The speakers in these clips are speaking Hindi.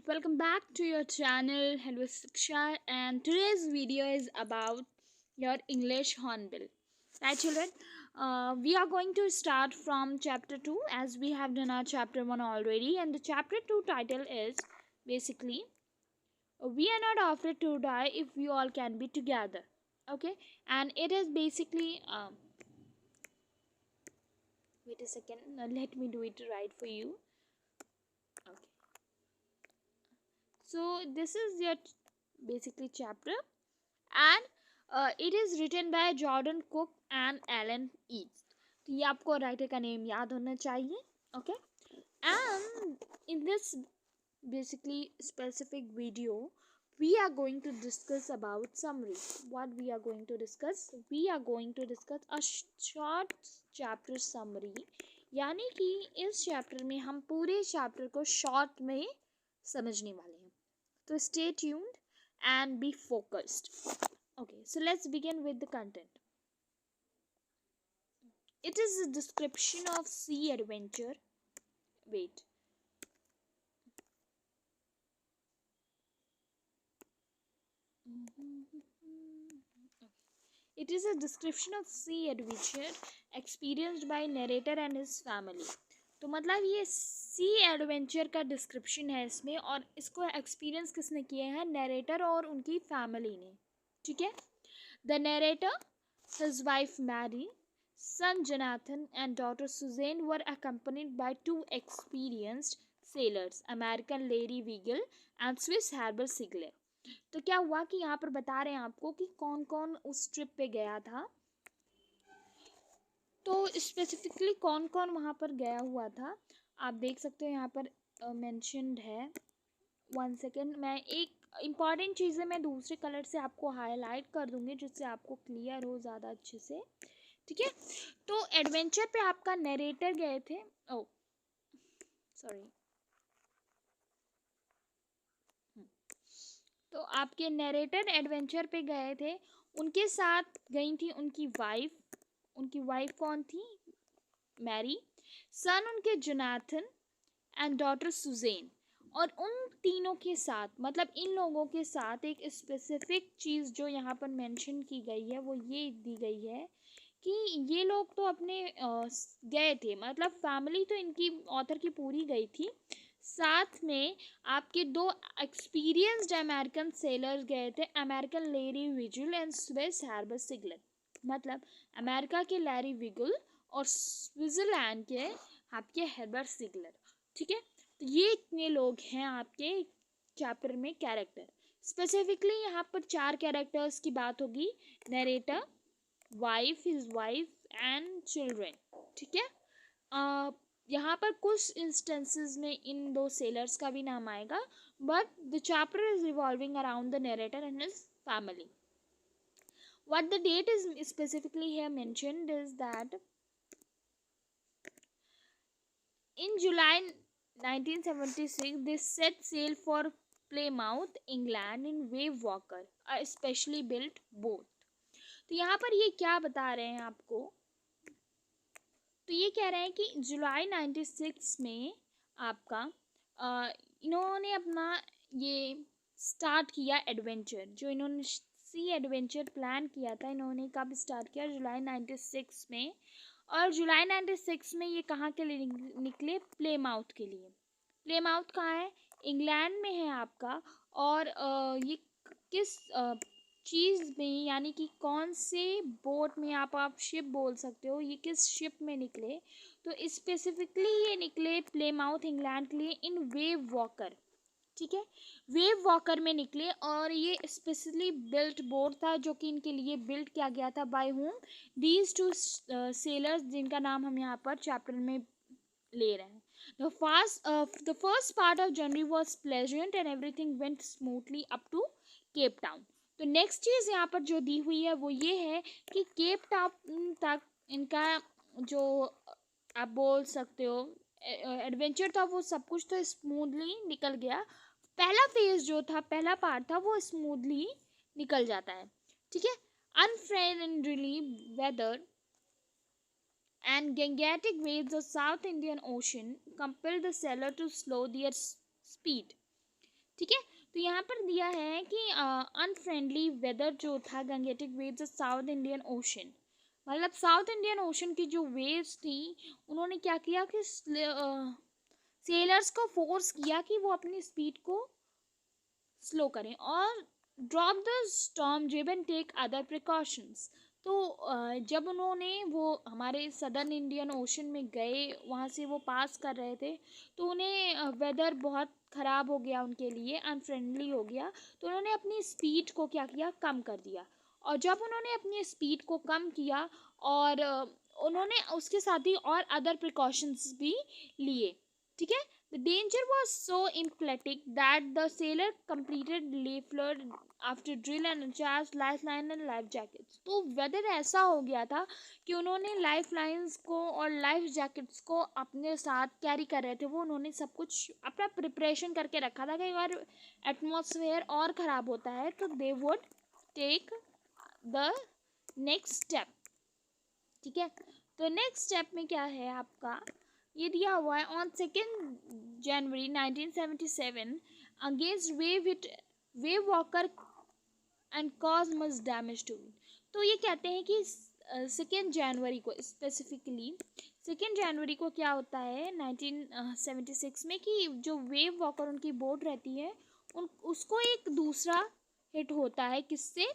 welcome back to your channel. Hello Siksha, and today's video is about your English Hornbill. Right, children? We are going to start from chapter 2 as we have done our chapter 1 already, and the chapter 2 title is basically We Are Not Afraid to Die If We All Can Be Together. Okay, and it is basically wait a second, let me do it right for you. Okay, so this is your basically chapter, and it is written by Jordan Cook and Alan Eats. तो ये आपको राइटर का नेम याद होना चाहिए. Okay, and in this basically specific video we are going to discuss about summary. What we are going to discuss? We are going to discuss a short chapter summary. यानी कि इस चैप्टर में हम पूरे चैप्टर को शॉर्ट में समझने वाले हैं. तो stay tuned and be focused. Okay, so let's begin with the content. It is a description of sea adventure. Wait. It is a description of sea adventure experienced by narrator and his family. तो मतलब ये सी एडवेंचर का डिस्क्रिप्शन है इसमें, और इसको एक्सपीरियंस किसने किए हैं? नरेटर और उनकी फैमिली ने. ठीक है. The narrator, his wife Mary, son Jonathan and daughter Suzanne were accompanied by two experienced sailors, American Larry Weigel and Swiss Herbert Sigler. तो क्या हुआ कि यहाँ पर बता रहे हैं आपको कि कौन कौन उस ट्रिप पे गया था. तो स्पेसिफिकली कौन कौन वहाँ पर गया हुआ था आप देख सकते हो यहाँ पर मेंशन्ड है. 1 सेकेंड, मैं एक इम्पॉर्टेंट चीज़ें मैं दूसरे कलर से आपको हाईलाइट कर दूंगी जिससे आपको क्लियर हो ज़्यादा अच्छे से. ठीक है. तो एडवेंचर पे आपका नरेटर गए थे. ओ सॉरी. तो आपके नरेटर एडवेंचर पे गए थे. उनके साथ गई थी उनकी वाइफ. उनकी वाइफ कौन थी? मैरी. सन उनके जोनाथन एंड डॉटर सुजेन. और उन तीनों के साथ मतलब इन लोगों के साथ एक स्पेसिफिक चीज़ जो यहाँ पर मेंशन की गई है वो ये दी गई है कि ये लोग तो अपने गए थे, मतलब फैमिली तो इनकी ऑथर की पूरी गई थी. साथ में आपके दो एक्सपीरियंस्ड अमेरिकन सेलर्स गए थे, American Larry Vigil and Swiss Harbour Sigler. मतलब अमेरिका के लैरी विगल और स्विट्जरलैंड के आपके हर्बर्ट सिगलर. ठीक है. तो ये इतने लोग हैं आपके चैप्टर में कैरेक्टर. स्पेसिफिकली यहाँ पर 4 कैरेक्टर्स की बात होगी. Narrator, wife, his wife and children. ठीक है. यहाँ पर कुछ इंस्टेंसेस में इन दो सेलर्स का भी नाम आएगा, but the chapter is revolving around the narrator and his family. What the date is specifically here mentioned is that in July 1976 they set sail for Plymouth, England in Wave Walker, a specially built boat. तो यहाँ पर ये क्या बता रहे हैं आपको? तो ये कह रहे हैं कि जुलाई 96 में आपका इन्होंने अपना ये स्टार्ट किया एडवेंचर. जो इन्होंने सी एडवेंचर प्लान किया था इन्होंने कब स्टार्ट किया? जुलाई 96 में. और जुलाई 96 में ये कहाँ के लिए निकले? प्लेमाउथ के लिए. प्लेमाउथ कहाँ है? इंग्लैंड में है आपका. और ये किस चीज़ में, यानी कि कौन से बोट में, आप शिप बोल सकते हो, ये किस शिप में निकले? तो स्पेसिफिकली ये निकले प्लेमाउथ इंग्लैंड के लिए इन वेव वॉकर. ठीक है. वेव वॉकर में निकले और ये स्पेशली बिल्ट बोट था जो कि इनके लिए बिल्ड किया गया था. By whom? These two sailors, जिनका नाम हम यहाँ पर चैप्टर में ले रहे हैं. The first part of journey was pleasant and everything went smoothly up to Cape Town. तो नेक्स्ट चीज़ यहाँ पर जो दी हुई है वो ये है कि केप टाउन तक इनका जो आप बोल सकते हो एडवेंचर था वो सब कुछ तो स्मूथली निकल गया. पहला फेज जो था, पहला पार्ट था, वो स्मूथली निकल जाता है. ठीक है. Unfriendly weather and gigantic waves of South Indian Ocean compelled the sailor to slow their speed. ठीक है। तो यहाँ पर दिया है कि अनफ्रेंडली वेदर जो था Gangetic waves south Indian ocean, मतलब साउथ इंडियन ओशन की जो वेव्स थी उन्होंने क्या किया कि सेलर्स को फोर्स किया कि वो अपनी स्पीड को स्लो करें और ड्रॉप द स्टॉर्म जिब एंड टेक अदर प्रिकॉशंस। तो जब उन्होंने वो हमारे सदर्न इंडियन ओशन में गए, वहाँ से वो पास कर रहे थे, तो उन्हें वेदर बहुत ख़राब हो गया, उनके लिए अनफ्रेंडली हो गया। तो उन्होंने अपनी स्पीड को क्या किया, कम कर दिया। और जब उन्होंने अपनी स्पीड को कम किया और उन्होंने उसके साथ ही और अदर प्रिकॉशंस भी लिए, ठीक है। The danger was so emphatic that the sailor completed leaflet after drill and charged lifeline and life jackets। तो वेदर ऐसा हो गया था कि उन्होंने लाइफ लाइन्स को और लाइफ जैकेट्स को अपने साथ कैरी कर रहे थे। वो उन्होंने सब कुछ अपना प्रिपरेशन करके रखा था कि अगर एटमॉस्फेयर और ख़राब होता है तो they would take the next step, ठीक है। तो नेक्स्ट स्टेप में क्या है आपका, ये दिया हुआ है on 2 January 1977 against Wave Walker and cause much damage too. तो ये कहते हैं कि 2 जनवरी को स्पेसिफिकली 2 जनवरी को क्या होता है 1976 में कि जो वेव वॉकर उनकी बोट रहती है उसको एक दूसरा हिट होता है, किससे,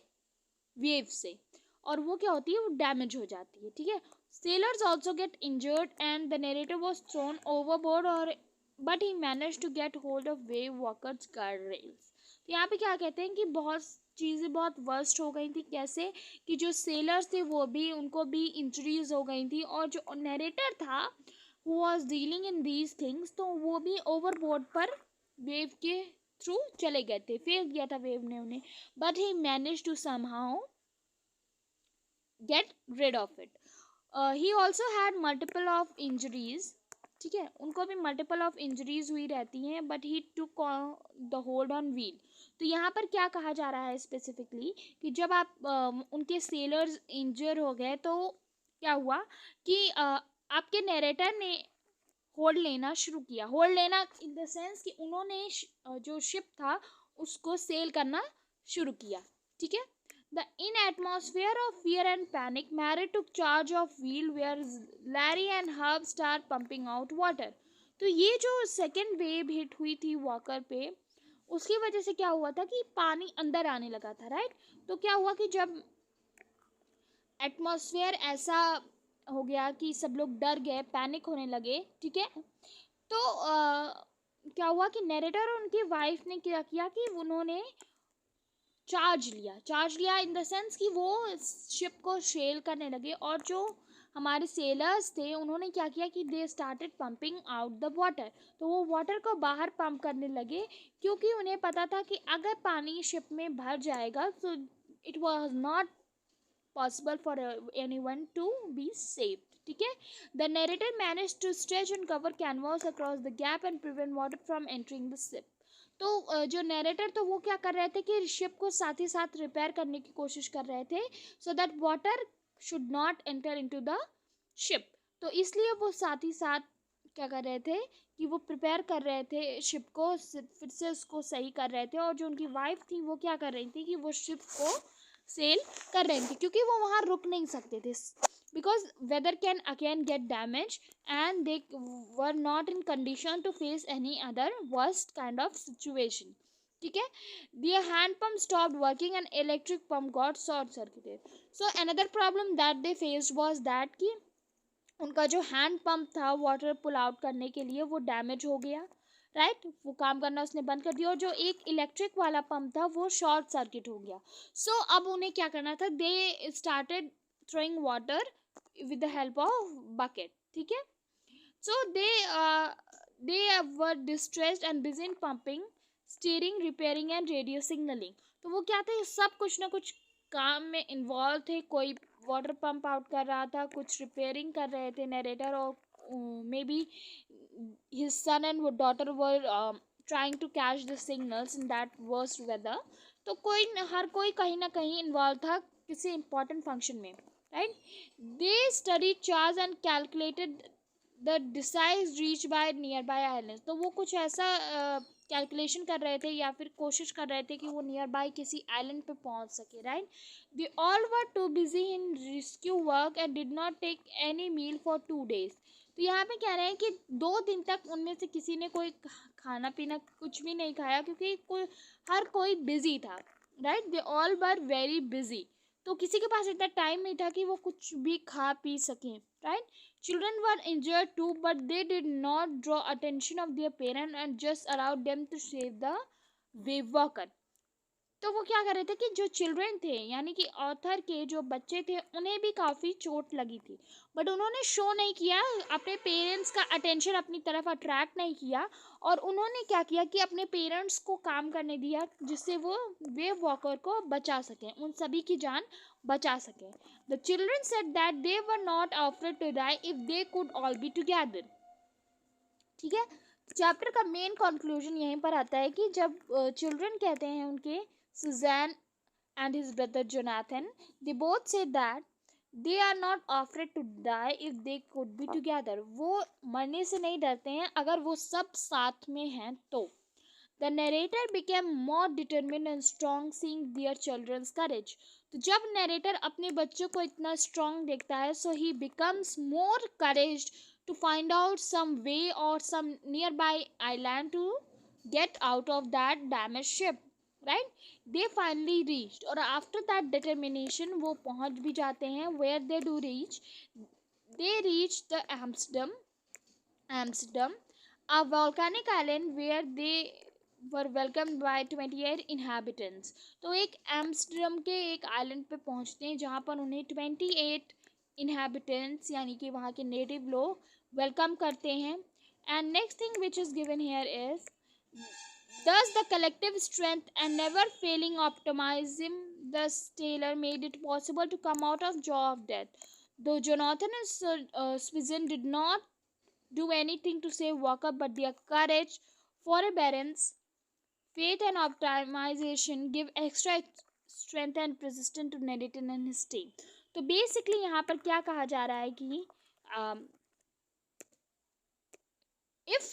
वेव से, और वो क्या होती है, वो डैमेज हो जाती है, ठीक है। Sailors also get injured and the narrator was thrown overboard और but he manage to get hold of Wavewalker's guard rails. तो यहाँ पे क्या कहते हैं कि बहुत चीज़ें बहुत वर्स्ट हो गई थी, कैसे कि जो सेलर्स थे वो भी, उनको भी इंजरीज हो गई थी, और जो नरेटर था who was dealing in these things, तो वो भी ओवरबोर्ड पर वेव के थ्रू चले गए थे, फेल किया था वेव ने उन्हें, but he manage to somehow get rid of it। He also had multiple of injuries, ठीक है, उनको भी मल्टीपल ऑफ इंजरीज हुई रहती हैं, but he took the hold on wheel. तो यहाँ पर क्या कहा जा रहा है स्पेसिफिकली कि जब आप उनके सेलर्स इंजर हो गए तो क्या हुआ कि आपके नरेटर ने होल्ड लेना शुरू किया, होल्ड लेना इन द सेंस कि उन्होंने जो शिप था उसको सेल करना शुरू किया, ठीक है। The in atmosphere of fear and panic, Mary took charge of wheel where Larry and Herb start pumping out water। तो ये जो सेकेंड वेव हिट हुई थी वॉकर पे, उसकी वजह से क्या हुआ था कि पानी अंदर आने लगा था, राइट। तो क्या हुआ कि जब एटमॉस्फेयर ऐसा हो गया कि सब लोग डर गए, पैनिक होने लगे, ठीक है। तो क्या हुआ कि नरेटर और उनकी वाइफ ने क्या किया कि उन्होंने चार्ज लिया इन द सेंस कि वो शिप को सेल करने लगे, और जो हमारे सेलर्स थे उन्होंने क्या किया कि they started pumping out the water. तो वो वाटर को बाहर पंप करने लगे, क्योंकि उन्हें पता था कि अगर पानी शिप में भर जाएगा तो it was not possible for anyone to be saved, ठीक है। The narrator manage to stretch and cover canvas across the gap and prevent water from entering the ship. तो जो नरेटर तो वो क्या कर रहे थे कि शिप को साथ ही साथ रिपेयर करने की कोशिश कर रहे थे, so that water should not enter into the ship. तो इसलिए वो साथ ही साथ क्या कर रहे थे कि वो प्रिपेयर कर रहे थे शिप को, फिर से उसको सही कर रहे थे, और जो उनकी वाइफ थी वो क्या कर रही थी कि वो शिप को सेल कर रही थी, क्योंकि वो वहाँ रुक नहीं सकते थे, because weather can again get damaged and they were not in condition to face any other worst kind of situation, ठीक है। their hand pump stopped working and electric pump got short circuited। so another problem that they faced was that कि उनका जो हैंड पंप था वाटर पुल आउट करने के लिए वो डैमेज हो गया, राइट, वो काम करना उसने बंद कर दिया, और जो एक इलेक्ट्रिक वाला पंप था वो शॉर्ट सर्किट हो गया। सो अब उन्हें क्या करना था, they started throwing water with the help of bucket, ठीक है। so they were distressed and busy in pumping, steering, repairing and radio signaling। तो वो क्या थे, सब कुछ ना कुछ काम में इन्वॉल्व थे, कोई वाटर पंप आउट कर रहा था, कुछ रिपेयरिंग कर रहे थे नरेटर, और may be his son and daughter were trying to catch the signals in that worst weather। तो हर कोई कहीं ना कहीं इन्वॉल्व था किसी important फंक्शन में, right। they studied charts and calculated the distances reached by nearby islands। तो वो कुछ ऐसा कैलकुलेशन कर रहे थे या फिर कोशिश कर रहे थे कि वो नियर बाय किसी आइलैंड पे पहुंच सके, right. They all were too busy in rescue work and did not take any meal for 2 days। तो यहाँ पे कह रहे हैं कि 2 दिन तक उनमें से किसी ने कोई खाना पीना कुछ भी नहीं खाया, क्योंकि हर कोई बिजी था, right. They all were very busy. तो किसी के पास इतना टाइम नहीं था कि वो कुछ भी खा पी सकें, right. Children were injured too, but they did not draw attention of their parents and just allowed them to save the wave walker। तो वो क्या कर रहे थे कि जो चिल्ड्रन थे यानी कि ऑथर के जो बच्चे थे उन्हें भी काफ़ी चोट लगी थी, बट उन्होंने शो नहीं किया, अपने पेरेंट्स का अटेंशन अपनी तरफ अट्रैक्ट नहीं किया, और उन्होंने क्या किया कि अपने पेरेंट्स को काम करने दिया जिससे वो वेव वॉकर को बचा सकें, उन सभी की जान बचा सकें। The children said that they were not afraid to die if they could all be together. ठीक है, चैप्टर का मेन कंक्लूजन यहीं पर आता है कि जब चिल्ड्रन कहते हैं उनके Suzanne and his brother Jonathan, they both say that they are not afraid to die if they could be together। वो मरने से नहीं डरते हैं अगर वो सब साथ में हैं तो। The narrator became more determined and strong seeing their children's courage। तो जब नरेटर अपने बच्चों को इतना स्ट्रांग देखता है, so he becomes more courage to find out some way or some nearby island to get out of that damaged ship, right। they finally reached, और after that determination वो पहुंच भी जाते हैं। where they do reach, they reach the Amsterdam, a volcanic island where they were welcomed by 28 inhabitants। तो एक एम्स्टर्डम के एक आइलैंड पे पहुंचते हैं जहां पर उन्हें 28 inhabitants यानी कि वहाँ के नेटिव लोग वेलकम करते हैं। And next thing which is given here is thus the collective strength and never failing optimism the sailor made it possible to come out of jaw of death। Though Jonathan and Susan did not do anything to save Walker, but their courage, forbearance, faith and optimization give extra strength and persistence to narrator and his team। तो बेसिकली यहाँ पर क्या कहा जा रहा है कि if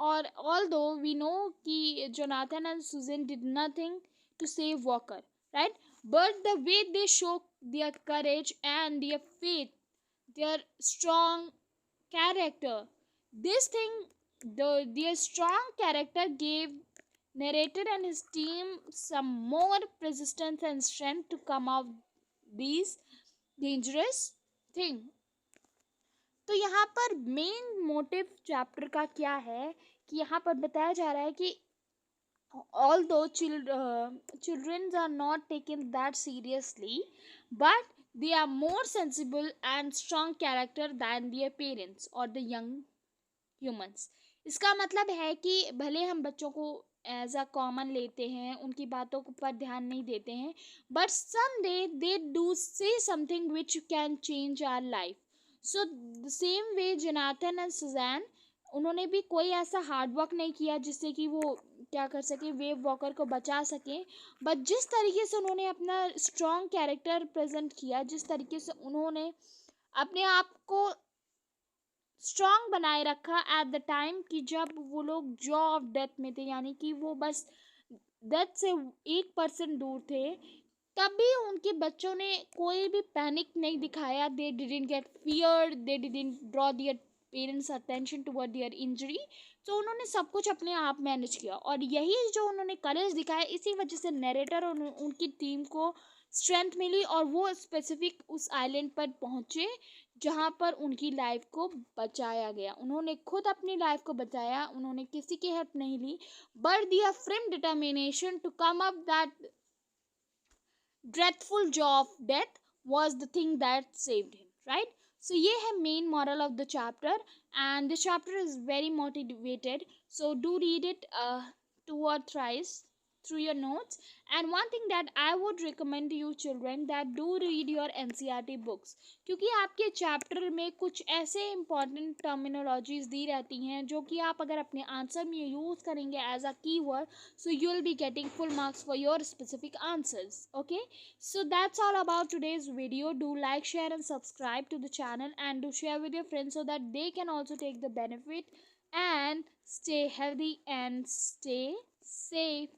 or although we know कि Jonathan and Susan did nothing to save Walker, right, but the way they show their courage and their faith, their strong character, this thing, their strong character gave narrator and his team some more persistence and strength to come out these dangerous thing। तो यहाँ पर मेन मोटिव चैप्टर का क्या है कि यहाँ पर बताया जा रहा है कि although children are not taken that seriously, but they are more sensible and strong character than their parents or the young humans। इसका मतलब है कि भले हम बच्चों को एज अ कॉमन लेते हैं, उनकी बातों पर ध्यान नहीं देते हैं, but some day they do say something which can change our life. So the same way Jonathan and Susan, उन्होंने भी कोई ऐसा हार्ड वर्क नहीं किया जिससे कि वो क्या कर सके, वेव वॉकर को बचा सकें, बट जिस तरीके से उन्होंने अपना स्ट्रॉन्ग कैरेक्टर प्रेजेंट किया, जिस तरीके से उन्होंने अपने आप को स्ट्रॉन्ग बनाए रखा एट द टाइम कि जब वो लोग जॉ ऑफ डेथ में थे, यानी कि वो बस डेथ से 1% दूर थे, तभी उनके बच्चों ने कोई भी पैनिक नहीं दिखाया। They didn't get fear, they didn't draw their parents attention toward their injury. तो उन्होंने सब कुछ अपने आप मैनेज किया, और यही जो उन्होंने करेज दिखाया, इसी वजह से नरेटर और उनकी टीम को स्ट्रेंथ मिली, और वो स्पेसिफिक उस आइलैंड पर पहुंचे जहां पर उनकी लाइफ को बचाया गया। उन्होंने खुद अपनी लाइफ को बचाया, उन्होंने किसी की हेल्प नहीं ली, but their firm determination to come up that dreadful jaw of death was the thing that saved him, right। so ये है main moral of the chapter, and the chapter is very motivated, so do read it 2 or thrice through your notes. And one thing that I would recommend to you children, that do read your NCERT books, क्योंकि आपके चैप्टर में कुछ ऐसे इंपॉर्टेंट टर्मिनोलॉजीज दी रहती हैं जो कि आप अगर अपने आंसर में यूज करेंगे as a keyword, so you will be getting full marks for your specific answers. Okay, so that's all about today's video. Do like, share and subscribe to the channel, and do share with your friends so that they can also take the benefit. And stay healthy and stay safe.